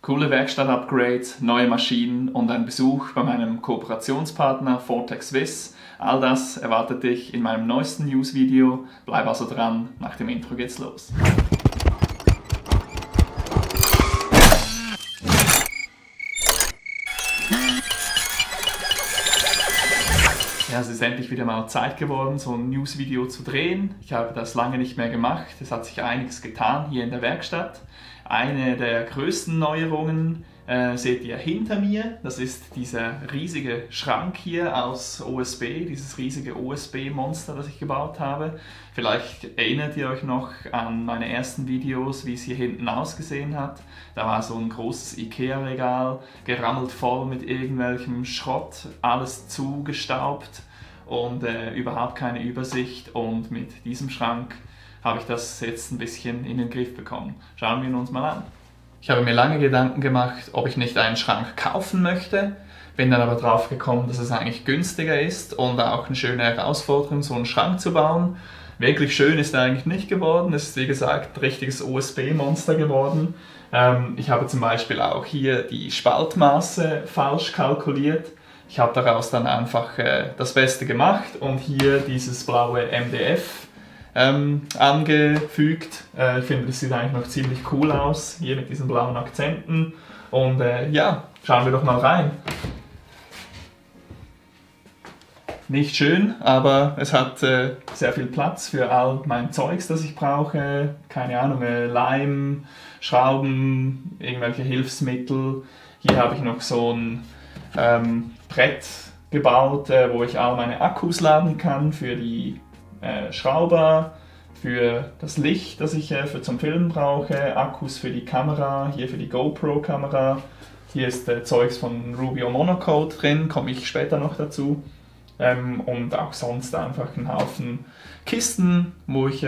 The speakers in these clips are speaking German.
Coole Werkstatt-Upgrades, neue Maschinen und ein Besuch bei meinem Kooperationspartner Vortec Swiss. All das erwartet dich in meinem neuesten News-Video. Bleib also dran, nach dem Intro geht's los. Ja, es ist endlich wieder mal Zeit geworden, so ein News-Video zu drehen. Ich habe das lange nicht mehr gemacht. Es hat sich einiges getan hier in der Werkstatt. Eine der größten Neuerungen seht ihr hinter mir. Das ist dieser riesige Schrank hier aus OSB, dieses riesige OSB-Monster, das ich gebaut habe. Vielleicht erinnert ihr euch noch an meine ersten Videos, wie es hier hinten ausgesehen hat. Da war so ein großes Ikea-Regal, gerammelt voll mit irgendwelchem Schrott, alles zugestaubt und überhaupt keine Übersicht. Und mit diesem Schrank habe ich das jetzt ein bisschen in den Griff bekommen. Schauen wir ihn uns mal an. Ich habe mir lange Gedanken gemacht, ob ich nicht einen Schrank kaufen möchte, bin dann aber drauf gekommen, dass es eigentlich günstiger ist und auch eine schöne Herausforderung, so einen Schrank zu bauen. Wirklich schön ist er eigentlich nicht geworden, es ist wie gesagt ein richtiges OSB-Monster geworden. Ich habe zum Beispiel auch hier die Spaltmaße falsch kalkuliert. Ich habe daraus dann einfach das Beste gemacht und hier dieses blaue MDF angefügt. Ich finde, das sieht eigentlich noch ziemlich cool aus, hier mit diesen blauen Akzenten. Und ja, schauen wir doch mal rein. Nicht schön, aber es hat sehr viel Platz für all mein Zeugs, das ich brauche. Keine Ahnung, Leim, Schrauben, irgendwelche Hilfsmittel. Hier habe ich noch so ein Brett gebaut, wo ich all meine Akkus laden kann für die Schrauber, für das Licht, das ich zum Filmen brauche, Akkus für die Kamera, hier für die GoPro-Kamera. Hier ist Zeugs von Rubio Monocode drin, komme ich später noch dazu. Und auch sonst einfach einen Haufen Kisten, wo ich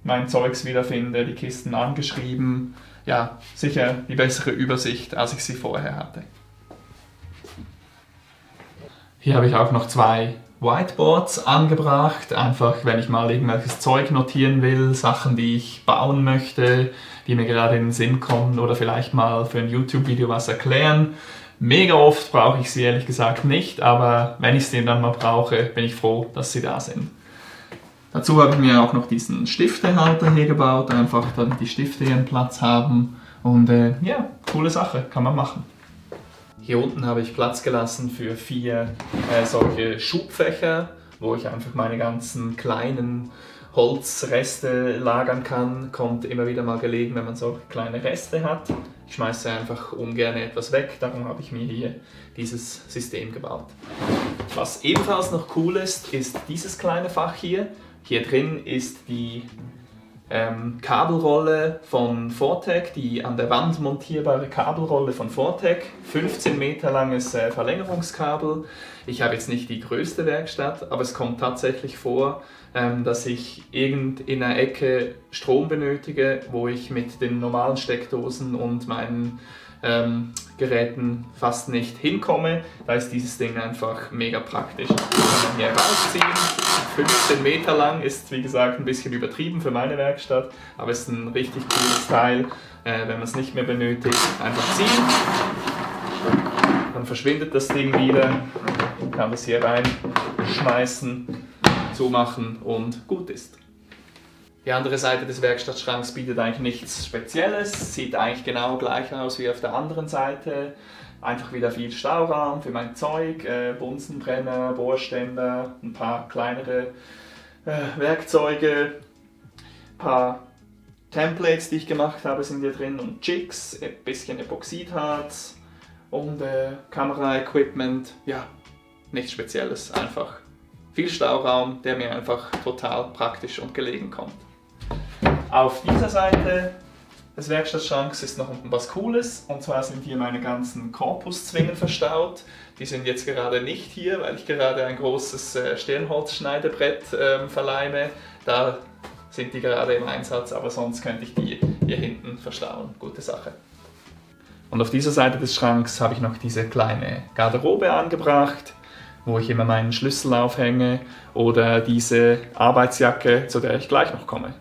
mein Zeugs wiederfinde, die Kisten angeschrieben. Ja, sicher die bessere Übersicht, als ich sie vorher hatte. Hier habe ich auch noch zwei Whiteboards angebracht, einfach wenn ich mal irgendwelches Zeug notieren will, Sachen, die ich bauen möchte, die mir gerade in den Sinn kommen oder vielleicht mal für ein YouTube-Video was erklären. Mega oft brauche ich sie ehrlich gesagt nicht, aber wenn ich sie dann mal brauche, bin ich froh, dass sie da sind. Dazu habe ich mir auch noch diesen Stiftehalter hier gebaut, einfach damit die Stifte ihren Platz haben und ja, coole Sache, kann man machen. Hier unten habe ich Platz gelassen für 4 solche Schubfächer, wo ich einfach meine ganzen kleinen Holzreste lagern kann. Kommt immer wieder mal gelegen, wenn man solche kleine Reste hat. Ich schmeiße einfach ungern etwas weg, darum habe ich mir hier dieses System gebaut. Was ebenfalls noch cool ist dieses kleine Fach hier. Hier drin ist die Kabelrolle von Vortec, die an der Wand montierbare Kabelrolle von Vortec, 15 Meter langes Verlängerungskabel. Ich habe jetzt nicht die größte Werkstatt, aber es kommt tatsächlich vor, dass ich in einer Ecke Strom benötige, wo ich mit den normalen Steckdosen und meinen Geräten fast nicht hinkomme. Da ist dieses Ding einfach mega praktisch. Kann man hier rausziehen. 15 Meter lang ist wie gesagt ein bisschen übertrieben für meine Werkstatt, aber es ist ein richtig cooles Teil. Wenn man es nicht mehr benötigt, einfach ziehen. Dann verschwindet das Ding wieder. Man kann das hier reinschmeißen, zumachen und gut ist. Die andere Seite des Werkstattschranks bietet eigentlich nichts Spezielles, sieht eigentlich genau gleich aus wie auf der anderen Seite. Einfach wieder viel Stauraum für mein Zeug, Bunsenbrenner, Bohrständer, ein paar kleinere Werkzeuge, ein paar Templates, die ich gemacht habe, sind hier drin und Jigs, ein bisschen Epoxidharz und Kameraequipment. Ja, nichts Spezielles, einfach viel Stauraum, der mir einfach total praktisch und gelegen kommt. Auf dieser Seite des Werkstattschranks ist noch was Cooles, und zwar sind hier meine ganzen Korpuszwingen verstaut. Die sind jetzt gerade nicht hier, weil ich gerade ein großes Stirnholzschneidebrett verleime. Da sind die gerade im Einsatz, aber sonst könnte ich die hier hinten verstauen. Gute Sache. Und auf dieser Seite des Schranks habe ich noch diese kleine Garderobe angebracht, wo ich immer meinen Schlüssel aufhänge, oder diese Arbeitsjacke, zu der ich gleich noch komme.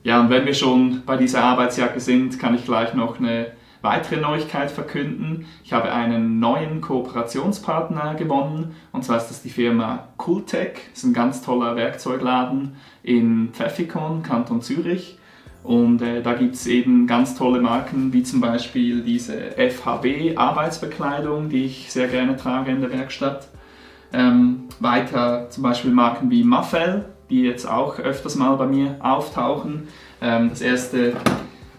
Ja, und wenn wir schon bei dieser Arbeitsjacke sind, kann ich gleich noch eine weitere Neuigkeit verkünden. Ich habe einen neuen Kooperationspartner gewonnen, und zwar ist das die Firma Cooltech. Das ist ein ganz toller Werkzeugladen in Pfäffikon, Kanton Zürich. Und da gibt es eben ganz tolle Marken, wie zum Beispiel diese FHB Arbeitsbekleidung, die ich sehr gerne trage in der Werkstatt. Weiter zum Beispiel Marken wie Maffel, die jetzt auch öfters mal bei mir auftauchen. Das erste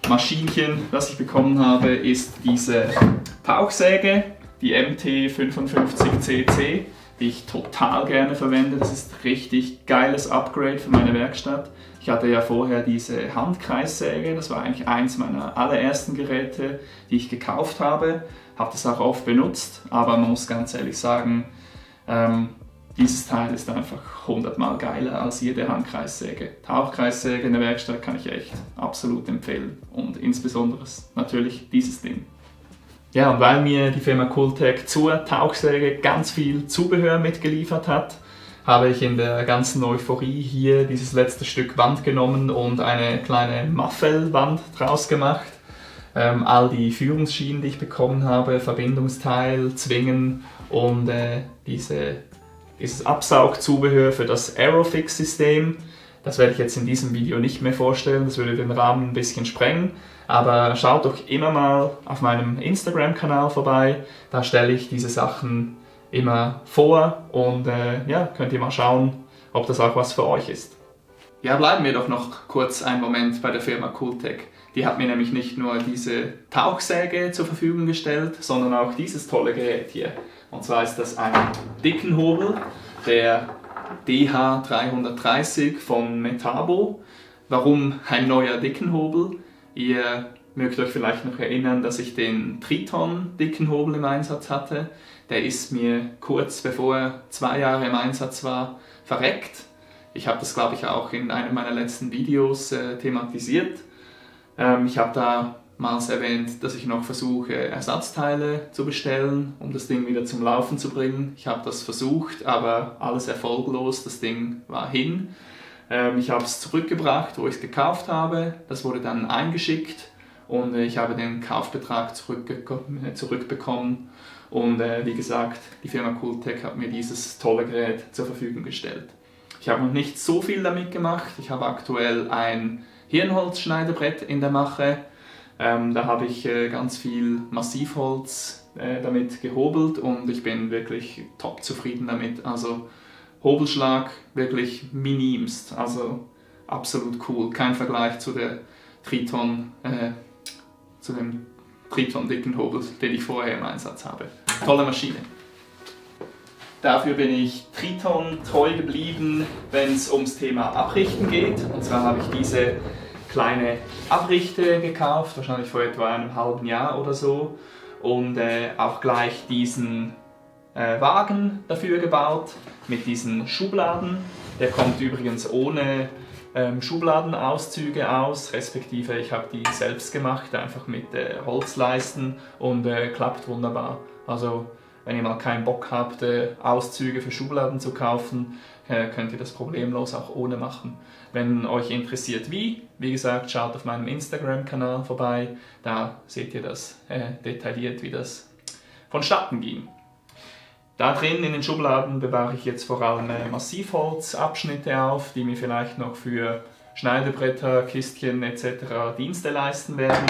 Maschinchen, das ich bekommen habe, ist diese Tauchsäge, die MT55cc, die ich total gerne verwende. Das ist ein richtig geiles Upgrade für meine Werkstatt. Ich hatte ja vorher diese Handkreissäge, das war eigentlich eins meiner allerersten Geräte, die ich gekauft habe. Habe das auch oft benutzt, aber man muss ganz ehrlich sagen, dieses Teil ist einfach 100-mal geiler als jede Handkreissäge. Tauchkreissäge in der Werkstatt kann ich echt absolut empfehlen und insbesondere natürlich dieses Ding. Ja, und weil mir die Firma Cooltech zur Tauchsäge ganz viel Zubehör mitgeliefert hat, habe ich in der ganzen Euphorie hier dieses letzte Stück Wand genommen und eine kleine Maffel-Wand draus gemacht. All die Führungsschienen, die ich bekommen habe, Verbindungsteil, Zwingen und dieses Absaugzubehör für das Aerofix-System. Das werde ich jetzt in diesem Video nicht mehr vorstellen, das würde den Rahmen ein bisschen sprengen. Aber schaut doch immer mal auf meinem Instagram-Kanal vorbei, da stelle ich diese Sachen immer vor und ja, könnt ihr mal schauen, ob das auch was für euch ist. Ja, bleiben wir doch noch kurz einen Moment bei der Firma Cooltech. Die hat mir nämlich nicht nur diese Tauchsäge zur Verfügung gestellt, sondern auch dieses tolle Gerät hier. Und zwar ist das ein Dickenhobel, der DH330 von Metabo. Warum ein neuer Dickenhobel? Ihr mögt euch vielleicht noch erinnern, dass ich den Triton Dickenhobel im Einsatz hatte. Der ist mir kurz bevor er 2 Jahre im Einsatz war, verreckt. Ich habe das, glaube ich, auch in einem meiner letzten Videos thematisiert. Ich habe damals erwähnt, dass ich noch versuche, Ersatzteile zu bestellen, um das Ding wieder zum Laufen zu bringen. Ich habe das versucht, aber alles erfolglos. Das Ding war hin. Ich habe es zurückgebracht, wo ich es gekauft habe. Das wurde dann eingeschickt und ich habe den Kaufbetrag zurückbekommen. Und wie gesagt, die Firma Cooltech hat mir dieses tolle Gerät zur Verfügung gestellt. Ich habe noch nicht so viel damit gemacht. Ich habe aktuell ein Hirnholzschneidebrett in der Mache. Da habe ich ganz viel Massivholz damit gehobelt und ich bin wirklich top zufrieden damit. Also Hobelschlag wirklich minimst, also absolut cool. Kein Vergleich zu der Triton, zu dem Triton Dickenhobel, den ich vorher im Einsatz habe. Tolle Maschine. Dafür bin ich Triton treu geblieben, wenn es ums Thema Abrichten geht. Und zwar habe ich diese kleine Abrichte gekauft, wahrscheinlich vor etwa einem halben Jahr oder so. Und auch gleich diesen Wagen dafür gebaut, mit diesen Schubladen. Der kommt übrigens ohne Schubladenauszüge aus, respektive ich habe die selbst gemacht, einfach mit Holzleisten und klappt wunderbar. Also wenn ihr mal keinen Bock habt, Auszüge für Schubladen zu kaufen, könnt ihr das problemlos auch ohne machen. Wenn euch interessiert wie gesagt, schaut auf meinem Instagram-Kanal vorbei, da seht ihr das detailliert, wie das vonstatten ging. Da drin in den Schubladen bewahre ich jetzt vor allem Massivholzabschnitte auf, die mir vielleicht noch für Schneidebretter, Kistchen etc. Dienste leisten werden.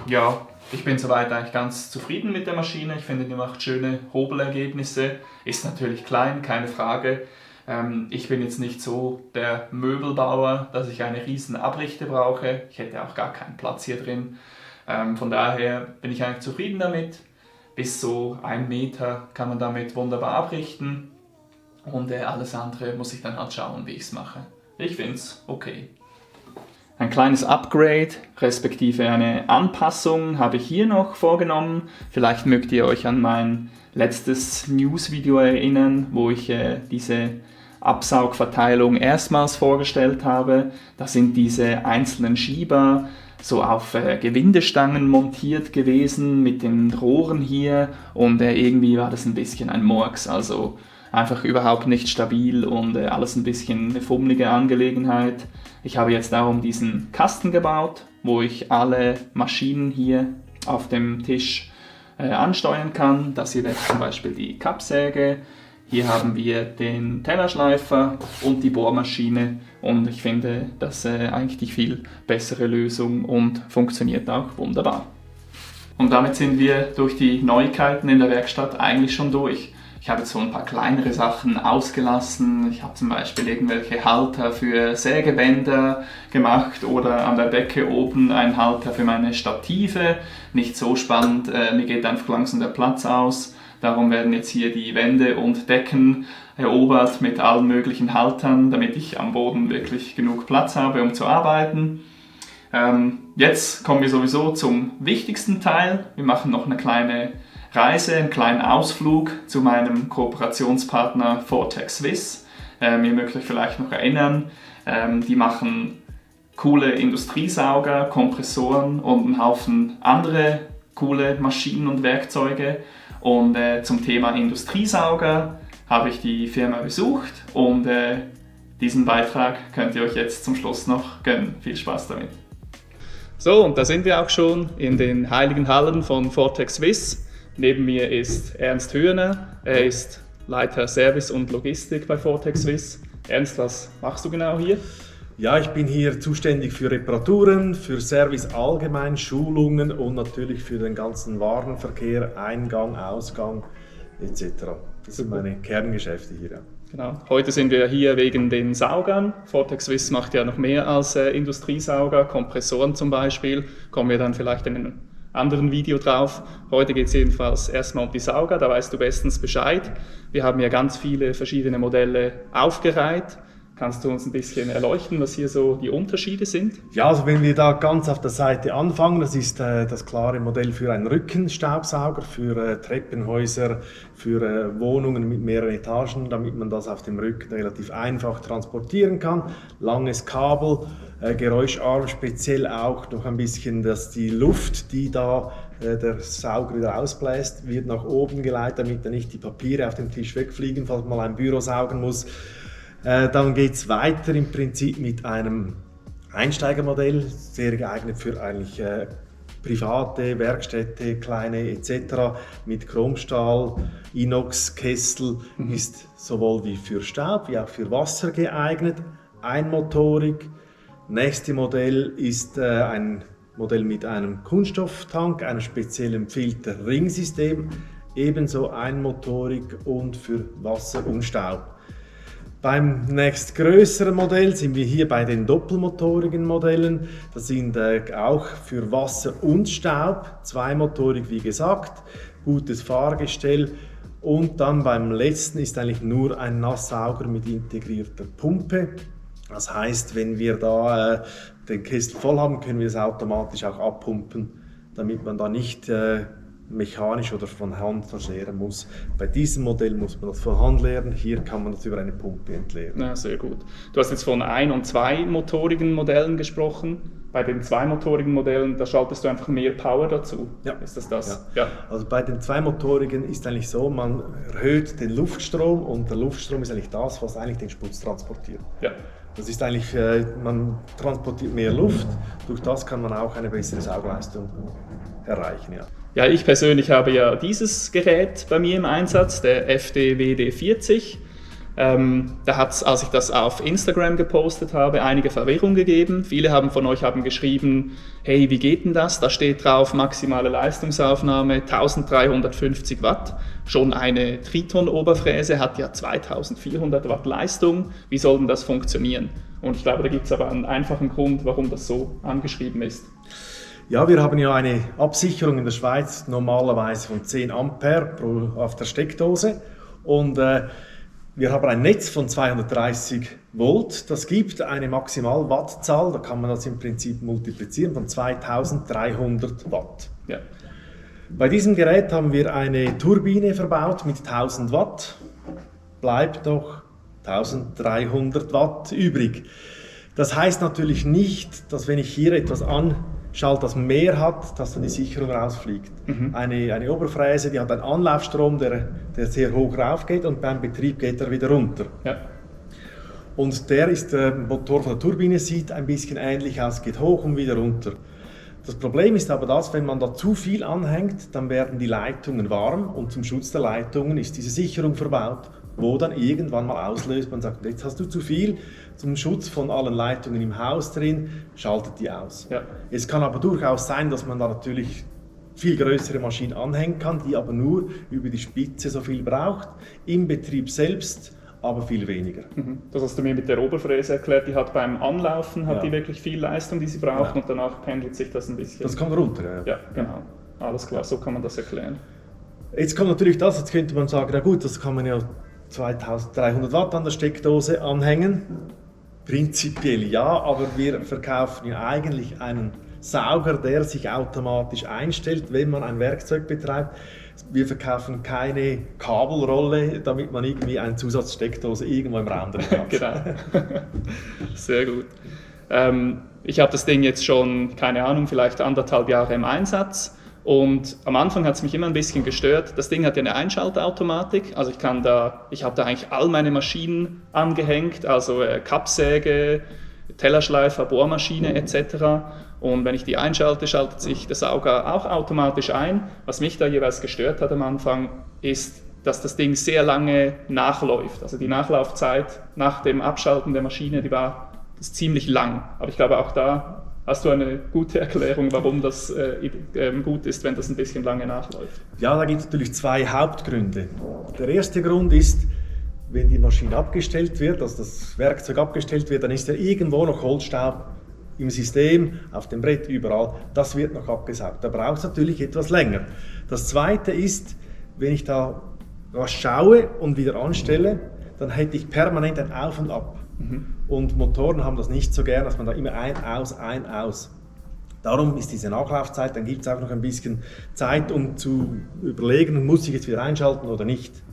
Ja, ich bin soweit eigentlich ganz zufrieden mit der Maschine. Ich finde, die macht schöne Hobelergebnisse. Ist natürlich klein, keine Frage. Ich bin jetzt nicht so der Möbelbauer, dass ich eine riesen Abrichte brauche. Ich hätte auch gar keinen Platz hier drin. Von daher bin ich eigentlich zufrieden damit. Bis so 1 Meter kann man damit wunderbar abrichten. Und alles andere muss ich dann halt schauen, wie ich es mache. Ich finde es okay. Ein kleines Upgrade, respektive eine Anpassung habe ich hier noch vorgenommen. Vielleicht mögt ihr euch an mein letztes News-Video erinnern, wo ich diese Absaugverteilung erstmals vorgestellt habe. Da sind diese einzelnen Schieber so auf Gewindestangen montiert gewesen mit den Rohren hier und irgendwie war das ein bisschen ein Murks. Also einfach überhaupt nicht stabil und alles ein bisschen eine fummelige Angelegenheit. Ich habe jetzt darum diesen Kasten gebaut, wo ich alle Maschinen hier auf dem Tisch ansteuern kann. Das hier wäre zum Beispiel die Kappsäge. Hier haben wir den Tellerschleifer und die Bohrmaschine und ich finde, das ist eigentlich die viel bessere Lösung und funktioniert auch wunderbar. Und damit sind wir durch die Neuigkeiten in der Werkstatt eigentlich schon durch. Ich habe jetzt so ein paar kleinere Sachen ausgelassen. Ich habe zum Beispiel irgendwelche Halter für Sägebänder gemacht oder an der Decke oben einen Halter für meine Stative. Nicht so spannend, mir geht einfach langsam der Platz aus. Darum werden jetzt hier die Wände und Decken erobert mit allen möglichen Haltern, damit ich am Boden wirklich genug Platz habe, um zu arbeiten. Jetzt kommen wir sowieso zum wichtigsten Teil. Wir machen noch eine kleine Reise, einen kleinen Ausflug zu meinem Kooperationspartner Vortex Swiss. Ihr mögt euch vielleicht noch erinnern, die machen coole Industriesauger, Kompressoren und einen Haufen andere coole Maschinen und Werkzeuge. Und zum Thema Industriesauger habe ich die Firma besucht und diesen Beitrag könnt ihr euch jetzt zum Schluss noch gönnen. Viel Spaß damit! So, und da sind wir auch schon in den heiligen Hallen von Vortex Swiss. Neben mir ist Ernst Höhner, er ist Leiter Service und Logistik bei Vortex Swiss. Ernst, was machst du genau hier? Ja, ich bin hier zuständig für Reparaturen, für Service allgemein, Schulungen und natürlich für den ganzen Warenverkehr, Eingang, Ausgang etc. Das sind meine Kerngeschäfte hier. Ja. Genau. Heute sind wir hier wegen den Saugern. Vortex Swiss macht ja noch mehr als Industriesauger, Kompressoren zum Beispiel. Kommen wir dann vielleicht in einem anderen Video drauf. Heute geht es jedenfalls erstmal um die Sauger, da weißt du bestens Bescheid. Wir haben ja ganz viele verschiedene Modelle aufgereiht. Kannst du uns ein bisschen erleuchten, was hier so die Unterschiede sind? Ja, also wenn wir da ganz auf der Seite anfangen, das ist das klare Modell für einen Rückenstaubsauger, für Treppenhäuser, für Wohnungen mit mehreren Etagen, damit man das auf dem Rücken relativ einfach transportieren kann. Langes Kabel, geräuscharm, speziell auch noch ein bisschen, dass die Luft, die da der Sauger wieder ausbläst, wird nach oben geleitet, damit da nicht die Papiere auf dem Tisch wegfliegen, falls man ein Büro saugen muss. Dann geht es weiter im Prinzip mit einem Einsteigermodell, sehr geeignet für eigentlich private Werkstätte, kleine etc. mit Chromstahl, Inox-Kessel, ist sowohl wie für Staub wie auch für Wasser geeignet, einmotorig. Nächste Modell ist ein Modell mit einem Kunststofftank, einem speziellen Filter-Ringsystem, ebenso einmotorig und für Wasser und Staub. Beim nächstgrößeren Modell sind wir hier bei den doppelmotorigen Modellen. Das sind auch für Wasser und Staub, zweimotorig wie gesagt, gutes Fahrgestell. Und dann beim letzten ist eigentlich nur ein Nasssauger mit integrierter Pumpe. Das heißt, wenn wir da den Kessel voll haben, können wir es automatisch auch abpumpen, damit man da nicht mechanisch oder von Hand das leeren muss. Bei diesem Modell muss man das von Hand leeren, hier kann man das über eine Pumpe entleeren. Ja, sehr gut. Du hast jetzt von ein- und zweimotorigen Modellen gesprochen. Bei den zweimotorigen Modellen, da schaltest du einfach mehr Power dazu. Ja. Ist das das? Ja. Ja. Also bei den zweimotorigen ist eigentlich so, man erhöht den Luftstrom und der Luftstrom ist eigentlich das, was eigentlich den Schmutz transportiert. Ja. Das ist eigentlich, man transportiert mehr Luft, durch das kann man auch eine bessere Saugleistung erreichen. Ja. Ja, ich persönlich habe ja dieses Gerät bei mir im Einsatz, der FD-WD40. Da hat es, als ich das auf Instagram gepostet habe, einige Verwirrung gegeben. Viele von euch haben geschrieben, hey, wie geht denn das? Da steht drauf, maximale Leistungsaufnahme 1350 Watt. Schon eine Triton-Oberfräse hat ja 2400 Watt Leistung. Wie soll denn das funktionieren? Und ich glaube, da gibt es aber einen einfachen Grund, warum das so angeschrieben ist. Ja, wir haben ja eine Absicherung in der Schweiz normalerweise von 10 Ampere auf der Steckdose und wir haben ein Netz von 230 Volt. Das gibt eine Maximalwattzahl, da kann man das im Prinzip multiplizieren, von 2300 Watt. Ja. Bei diesem Gerät haben wir eine Turbine verbaut mit 1000 Watt, bleibt doch 1300 Watt übrig. Das heißt natürlich nicht, dass wenn ich hier etwas anstelle Schalt das mehr hat, dass dann die Sicherung rausfliegt. Eine Oberfräse, die hat einen Anlaufstrom, der sehr hoch raufgeht und beim Betrieb geht er wieder runter. Ja. Und der Motor von der Turbine sieht ein bisschen ähnlich aus, geht hoch und wieder runter. Das Problem ist aber das, wenn man da zu viel anhängt, dann werden die Leitungen warm und zum Schutz der Leitungen ist diese Sicherung verbaut, wo dann irgendwann mal auslöst, man sagt, jetzt hast du zu viel, zum Schutz von allen Leitungen im Haus drin, schaltet die aus. Ja. Es kann aber durchaus sein, dass man da natürlich viel größere Maschinen anhängen kann, die aber nur über die Spitze so viel braucht, im Betrieb selbst aber viel weniger. Das hast du mir mit der Oberfräse erklärt, die hat beim Anlaufen Ja. die wirklich viel Leistung, die sie braucht, Ja. und danach pendelt sich das ein bisschen. Das kommt runter. Ja, genau. Alles klar, so kann man das erklären. Jetzt kommt natürlich das, jetzt könnte man sagen, na gut, das kann man ja 2300 Watt an der Steckdose anhängen. Prinzipiell ja, aber wir verkaufen ja eigentlich einen Sauger, der sich automatisch einstellt, wenn man ein Werkzeug betreibt. Wir verkaufen keine Kabelrolle, damit man irgendwie eine Zusatzsteckdose irgendwo im Raum drin hat. Genau. Sehr gut. Ich habe das Ding jetzt schon, keine Ahnung, vielleicht 1,5 Jahre im Einsatz. Und am Anfang hat es mich immer ein bisschen gestört. Das Ding hat ja eine Einschaltautomatik. Also ich habe da eigentlich all meine Maschinen angehängt, also Kappsäge, Tellerschleifer, Bohrmaschine etc. Und wenn ich die einschalte, schaltet sich der Sauger auch automatisch ein. Was mich da jeweils gestört hat am Anfang, ist, dass das Ding sehr lange nachläuft. Also die Nachlaufzeit nach dem Abschalten der Maschine, die war ziemlich lang. Aber ich glaube, auch da hast du eine gute Erklärung, warum das gut ist, wenn das ein bisschen lange nachläuft. Ja, da gibt es natürlich zwei Hauptgründe. Der erste Grund ist, wenn die Maschine abgestellt wird, also das Werkzeug abgestellt wird, dann ist ja irgendwo noch Holzstaub im System, auf dem Brett, überall. Das wird noch abgesaugt. Da braucht es natürlich etwas länger. Das zweite ist, wenn ich da was schaue und wieder anstelle, dann hätte ich permanent ein Auf und Ab. Und Motoren haben das nicht so gern, dass man da immer ein, aus. Darum ist diese Nachlaufzeit, dann gibt es auch noch ein bisschen Zeit, um zu überlegen, muss ich jetzt wieder einschalten oder nicht.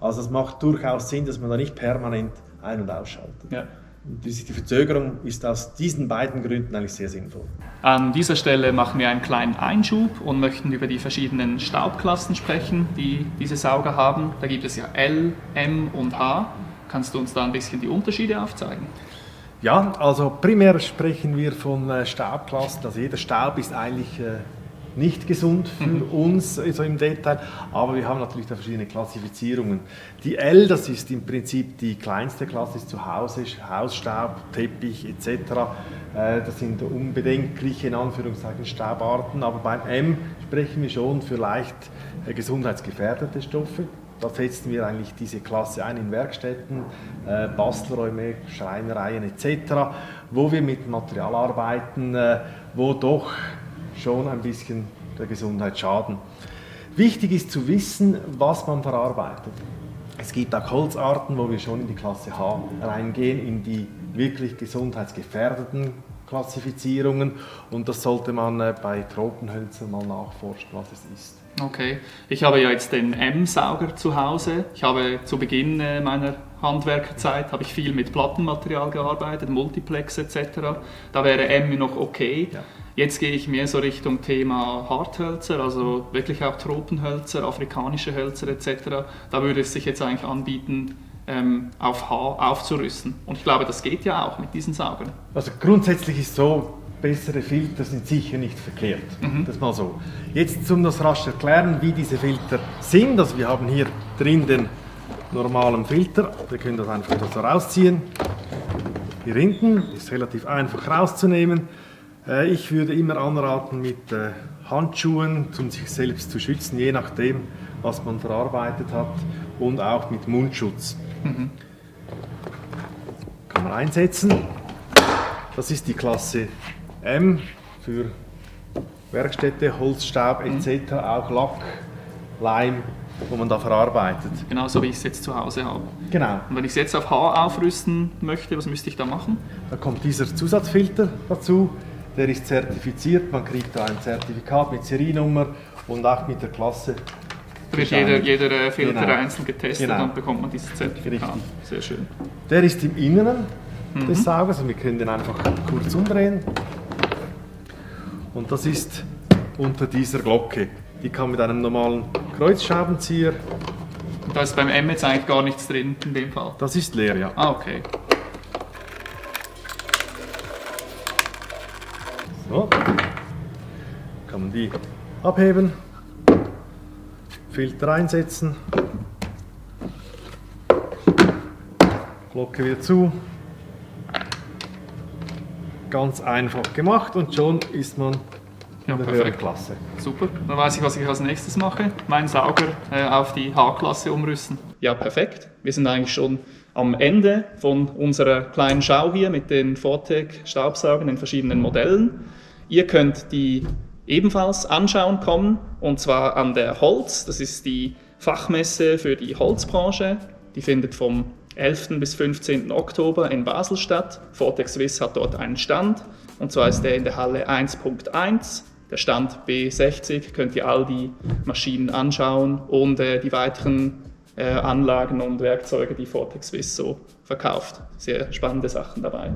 Also es macht durchaus Sinn, dass man da nicht permanent ein- und ausschaltet. Ja. Und die Verzögerung ist aus diesen beiden Gründen eigentlich sehr sinnvoll. An dieser Stelle machen wir einen kleinen Einschub und möchten über die verschiedenen Staubklassen sprechen, die diese Sauger haben. Da gibt es ja L, M und H. Kannst du uns da ein bisschen die Unterschiede aufzeigen? Ja, also primär sprechen wir von Staubklassen. Also jeder Staub ist eigentlich nicht gesund für uns so im Detail, aber wir haben natürlich da verschiedene Klassifizierungen. Die L, das ist im Prinzip die kleinste Klasse, ist zu Hause, Hausstaub, Teppich etc. Das sind unbedenkliche in Anführungszeichen Staubarten, aber beim M sprechen wir schon für leicht gesundheitsgefährdete Stoffe. Da setzen wir eigentlich diese Klasse ein in Werkstätten, Bastelräume, Schreinereien etc., wo wir mit Material arbeiten, wo doch schon ein bisschen der Gesundheit schaden. Wichtig ist zu wissen, was man verarbeitet. Es gibt auch Holzarten, wo wir schon in die Klasse H reingehen, in die wirklich gesundheitsgefährdeten Klassifizierungen, und das sollte man bei Tropenhölzern mal nachforschen, was es ist. Okay, ich habe ja jetzt den M-Sauger zu Hause. Ich habe zu Beginn meiner Handwerkerzeit habe ich viel mit Plattenmaterial gearbeitet, Multiplex etc. Da wäre M noch okay. Ja. Jetzt gehe ich mehr so Richtung Thema Harthölzer, also wirklich auch Tropenhölzer, afrikanische Hölzer etc. Da würde es sich jetzt eigentlich anbieten, auf H aufzurüsten. Und ich glaube, das geht ja auch mit diesen Saugern. Also grundsätzlich ist so, bessere Filter sind sicher nicht verkehrt. Das mal so. Jetzt, um das rasch erklären, wie diese Filter sind. Also wir haben hier drin den normalen Filter. Wir können das einfach so rausziehen. Hier hinten ist relativ einfach rauszunehmen. Ich würde immer anraten, mit Handschuhen, um sich selbst zu schützen, je nachdem, was man verarbeitet hat, und auch mit Mundschutz. Kann man einsetzen. Das ist die Klasse M für Werkstätte, Holzstaub etc., auch Lack, Leim, wo man da verarbeitet. Genauso wie ich es jetzt zu Hause habe. Genau. Und wenn ich es jetzt auf H aufrüsten möchte, was müsste ich da machen? Da kommt dieser Zusatzfilter dazu, der ist zertifiziert, man kriegt da ein Zertifikat mit Seriennummer und auch mit der Klasse. Da wird jeder Filter Genau. einzeln getestet, Genau. und bekommt man dieses Zertifikat. Richtig. Sehr schön. Der ist im Inneren des Saugers, und wir können den einfach kurz umdrehen. Und das ist unter dieser Glocke. Die kann mit einem normalen Kreuzschraubenzieher. Und da ist beim M jetzt eigentlich gar nichts drin in dem Fall? Das ist leer, ja. Ah, okay. So. Kann man die abheben, Filter einsetzen, Glocke wieder zu. Ganz einfach gemacht und schon ist man in der höheren Klasse. Super, dann weiß ich, was ich als nächstes mache. Meinen Sauger auf die H-Klasse umrüsten. Ja, perfekt. Wir sind eigentlich schon am Ende von unserer kleinen Schau hier mit den Vortec Staubsaugern in verschiedenen Modellen. Ihr könnt die ebenfalls anschauen kommen, und zwar an der Holz. Das ist die Fachmesse für die Holzbranche. Die findet vom 11. bis 15. Oktober in Basel statt. Vortec Swiss hat dort einen Stand, und zwar ist der in der Halle 1.1. Der Stand B60, könnt ihr all die Maschinen anschauen und die weiteren Anlagen und Werkzeuge, die Vortec Swiss so verkauft. Sehr spannende Sachen dabei.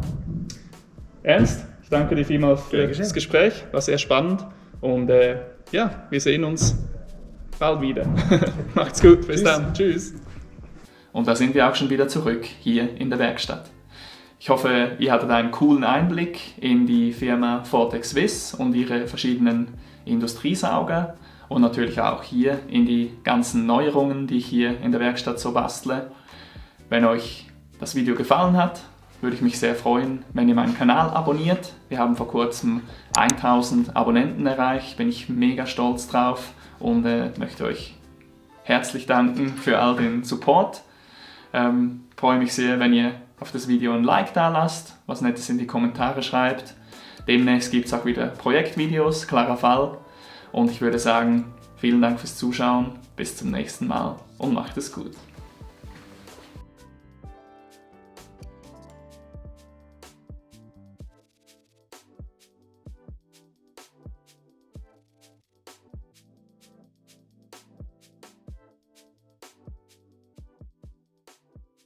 Ernst, ich danke dir vielmals für das Gespräch, war sehr spannend, und ja, wir sehen uns bald wieder. Macht's gut, bis dann, tschüss. Und da sind wir auch schon wieder zurück hier in der Werkstatt. Ich hoffe, ihr hattet einen coolen Einblick in die Firma Vortec Swiss und ihre verschiedenen Industriesauger und natürlich auch hier in die ganzen Neuerungen, die ich hier in der Werkstatt so bastle. Wenn euch das Video gefallen hat, würde ich mich sehr freuen, wenn ihr meinen Kanal abonniert. Wir haben vor kurzem 1000 Abonnenten erreicht, bin ich mega stolz drauf und möchte euch herzlich danken für all den Support. Freue mich sehr, wenn ihr auf das Video ein Like da lasst, was Nettes in die Kommentare schreibt. Demnächst gibt es auch wieder Projektvideos, klarer Fall. Und ich würde sagen, vielen Dank fürs Zuschauen, bis zum nächsten Mal und macht es gut.